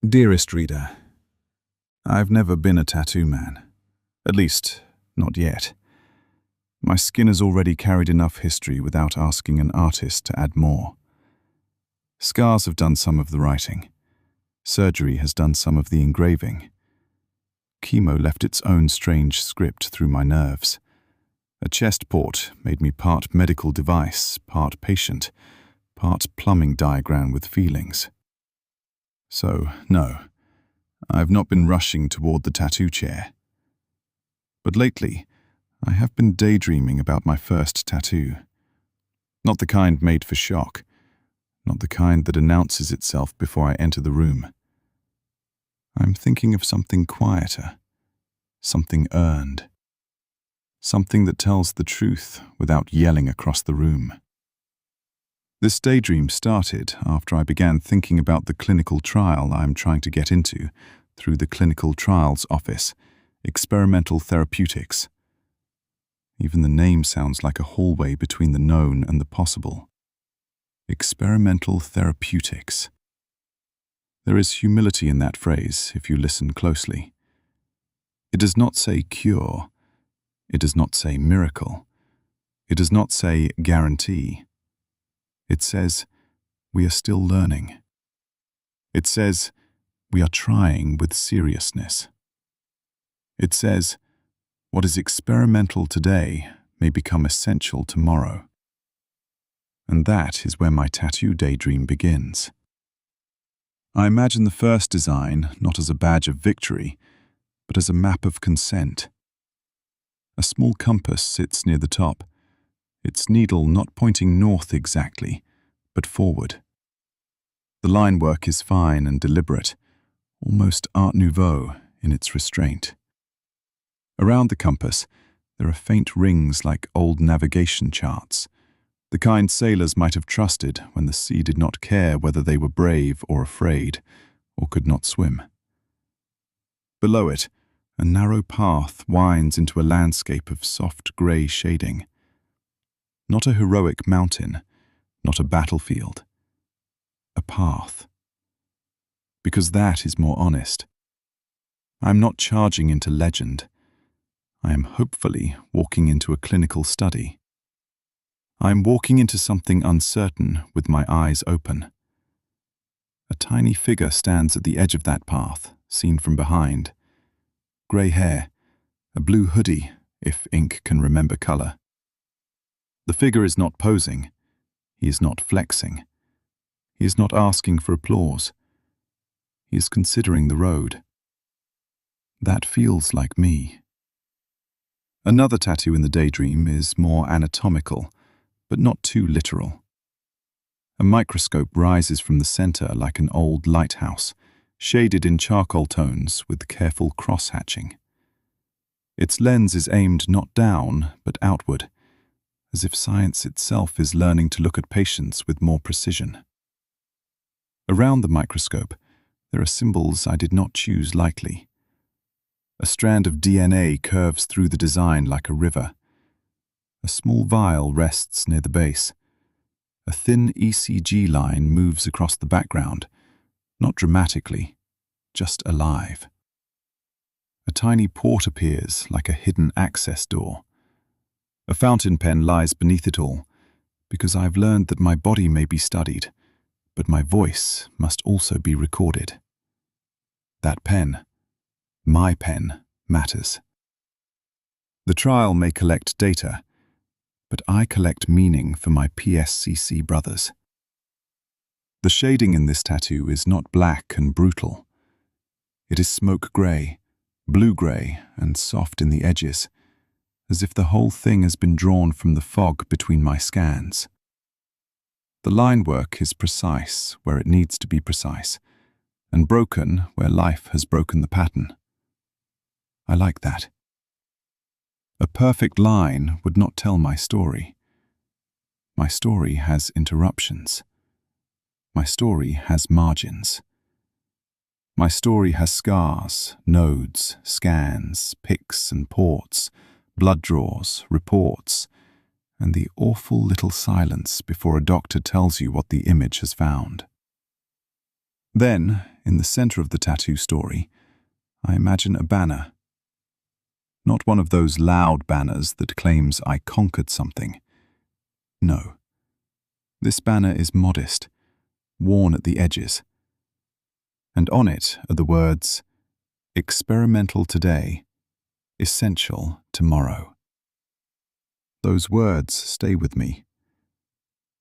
Dearest reader, I've never been a tattoo man. At least, not yet. My skin has already carried enough history without asking an artist to add more. Scars have done some of the writing. Surgery has done some of the engraving. Chemo left its own strange script through my nerves. A chest port made me part medical device, part patient, part plumbing diagram with feelings. So, no, I've not been rushing toward the tattoo chair. But lately, I have been daydreaming about my first tattoo. Not the kind made for shock, not the kind that announces itself before I enter the room. I'm thinking of something quieter, something earned, something that tells the truth without yelling across the room. This daydream started after I began thinking about the clinical trial I'm trying to get into through the Clinical Trials Office, Experimental Therapeutics. Even the name sounds like a hallway between the known and the possible. Experimental Therapeutics. There is humility in that phrase if you listen closely. It does not say cure. It does not say miracle. It does not say guarantee. It says, we are still learning. It says, we are trying with seriousness. It says, what is experimental today may become essential tomorrow. And that is where my tattoo daydream begins. I imagine the first design not as a badge of victory, but as a map of consent. A small compass sits near the top, its needle not pointing north exactly, but forward. The line work is fine and deliberate, almost Art Nouveau in its restraint. Around the compass, there are faint rings like old navigation charts, the kind sailors might have trusted when the sea did not care whether they were brave or afraid, or could not swim. Below it, a narrow path winds into a landscape of soft grey shading. Not a heroic mountain, not a battlefield. A path. Because that is more honest. I am not charging into legend. I am hopefully walking into a clinical study. I am walking into something uncertain with my eyes open. A tiny figure stands at the edge of that path, seen from behind. Grey hair, a blue hoodie, if ink can remember colour. The figure is not posing. He is not flexing. He is not asking for applause. He is considering the road. That feels like me. Another tattoo in the daydream is more anatomical, but not too literal. A microscope rises from the center like an old lighthouse, shaded in charcoal tones with careful cross-hatching. Its lens is aimed not down, but outward, as if science itself is learning to look at patients with more precision. Around the microscope, there are symbols I did not choose lightly. A strand of DNA curves through the design like a river. A small vial rests near the base. A thin ECG line moves across the background, not dramatically, just alive. A tiny port appears like a hidden access door. A fountain pen lies beneath it all, because I've learned that my body may be studied, but my voice must also be recorded. That pen, my pen, matters. The trial may collect data, but I collect meaning for my PSCC brothers. The shading in this tattoo is not black and brutal. It is smoke grey, blue-grey, and soft in the edges, as if the whole thing has been drawn from the fog between my scans. The line work is precise where it needs to be precise, and broken where life has broken the pattern. I like that. A perfect line would not tell my story. My story has interruptions. My story has margins. My story has scars, nodes, scans, picks and ports, blood draws, reports, and the awful little silence before a doctor tells you what the image has found. Then, in the center of the tattoo story, I imagine a banner. Not one of those loud banners that claims I conquered something. No. This banner is modest, worn at the edges. And on it are the words, "Experimental today, essential tomorrow." Those words stay with me.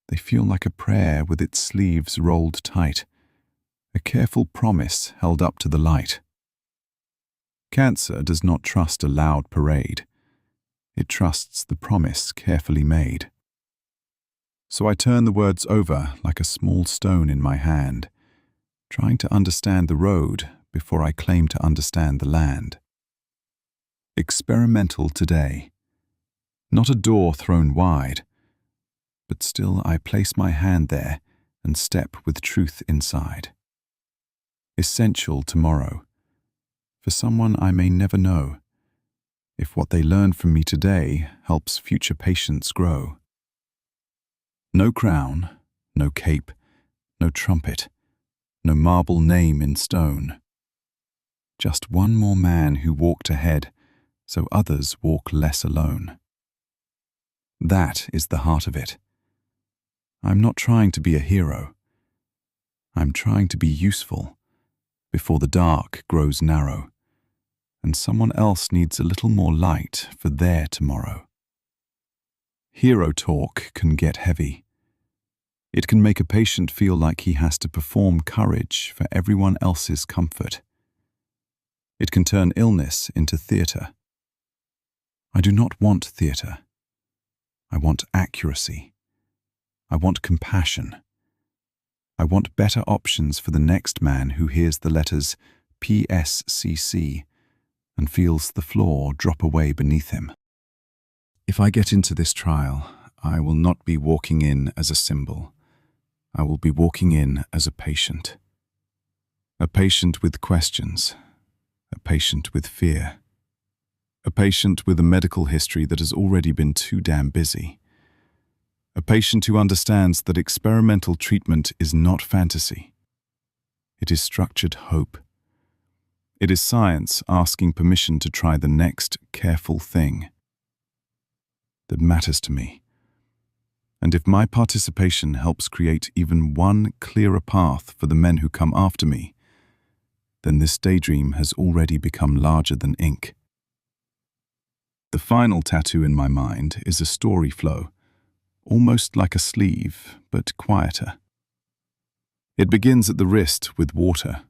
They feel like a prayer with its sleeves rolled tight, a careful promise held up to the light. Cancer does not trust a loud parade. It trusts the promise carefully made. So I turn the words over like a small stone in my hand, trying to understand the road before I claim to understand the land. Experimental today. Not a door thrown wide, but still I place my hand there and step with truth inside. Essential tomorrow. For someone I may never know, if what they learn from me today helps future patients grow. No crown, no cape, no trumpet, no marble name in stone. Just one more man who walked ahead, so others walk less alone. That is the heart of it. I'm not trying to be a hero. I'm trying to be useful before the dark grows narrow, and someone else needs a little more light for their tomorrow. Hero talk can get heavy. It can make a patient feel like he has to perform courage for everyone else's comfort. It can turn illness into theatre. I do not want theatre. I want accuracy. I want compassion. I want better options for the next man who hears the letters PSCC and feels the floor drop away beneath him. If I get into this trial, I will not be walking in as a symbol. I will be walking in as a patient. A patient with questions. A patient with fear. A patient with a medical history that has already been too damn busy. A patient who understands that experimental treatment is not fantasy. It is structured hope. It is science asking permission to try the next careful thing that matters to me. And if my participation helps create even one clearer path for the men who come after me, then this daydream has already become larger than ink. The final tattoo in my mind is a story flow, almost like a sleeve, but quieter. It begins at the wrist with water.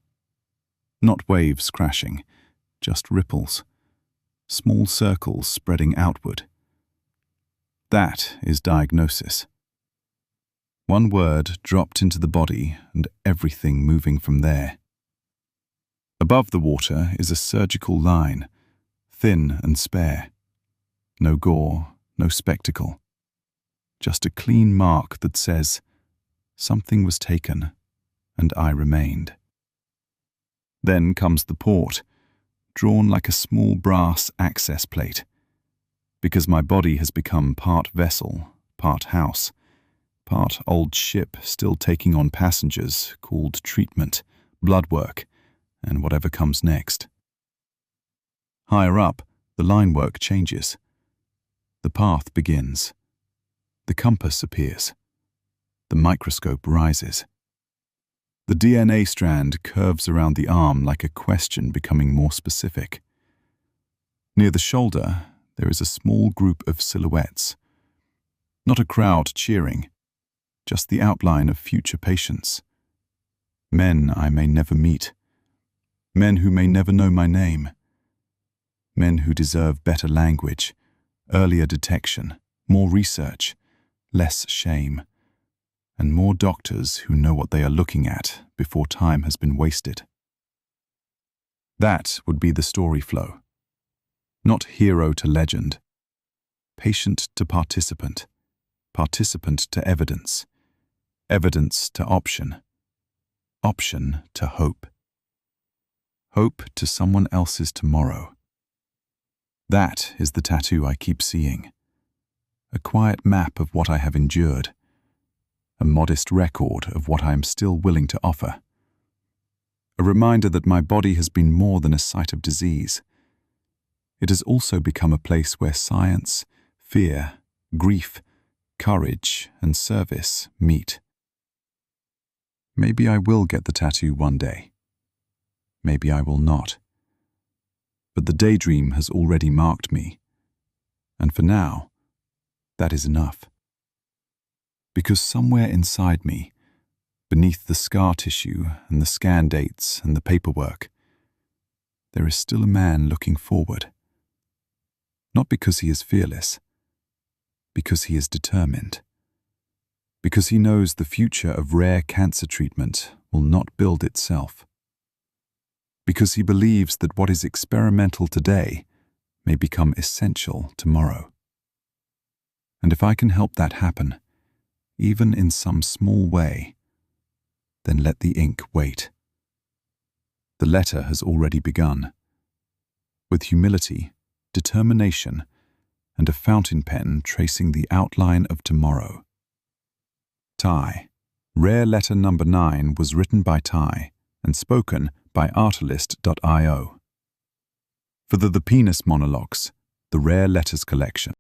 Not waves crashing, just ripples, small circles spreading outward. That is diagnosis. One word dropped into the body and everything moving from there. Above the water is a surgical line, thin and spare. No gore, no spectacle. Just a clean mark that says, something was taken, and I remained. Then comes the port, drawn like a small brass access plate, because my body has become part vessel, part house, part old ship still taking on passengers called treatment, blood work, and whatever comes next. Higher up, the line work changes. The path begins. The compass appears. The microscope rises. The DNA strand curves around the arm like a question becoming more specific. Near the shoulder, there is a small group of silhouettes. Not a crowd cheering, just the outline of future patients. Men I may never meet. Men who may never know my name. Men who deserve better language, earlier detection, more research, less shame, and more doctors who know what they are looking at before time has been wasted. That would be the story flow. Not hero to legend. Patient to participant. Participant to evidence. Evidence to option. Option to hope. Hope to someone else's tomorrow. That is the tattoo I keep seeing. A quiet map of what I have endured. A modest record of what I am still willing to offer. a reminder that my body has been more than a site of disease. It has also become a place where science, fear, grief, courage, and service meet. Maybe I will get the tattoo one day. Maybe I will not. But the daydream has already marked me. And for now, that is enough. Because somewhere inside me, beneath the scar tissue and the scan dates and the paperwork, there is still a man looking forward. Not because he is fearless, because he is determined. Because he knows the future of rare cancer treatment will not build itself. Because he believes that what is experimental today may become essential tomorrow. And if I can help that happen, even in some small way, then let the ink wait. The letter has already begun. With humility, determination, and a fountain pen tracing the outline of tomorrow. Ty. Rare letter number 9 was written by Ty and spoken by Artalist.io. For the Penis Monologues, the Rare Letters collection.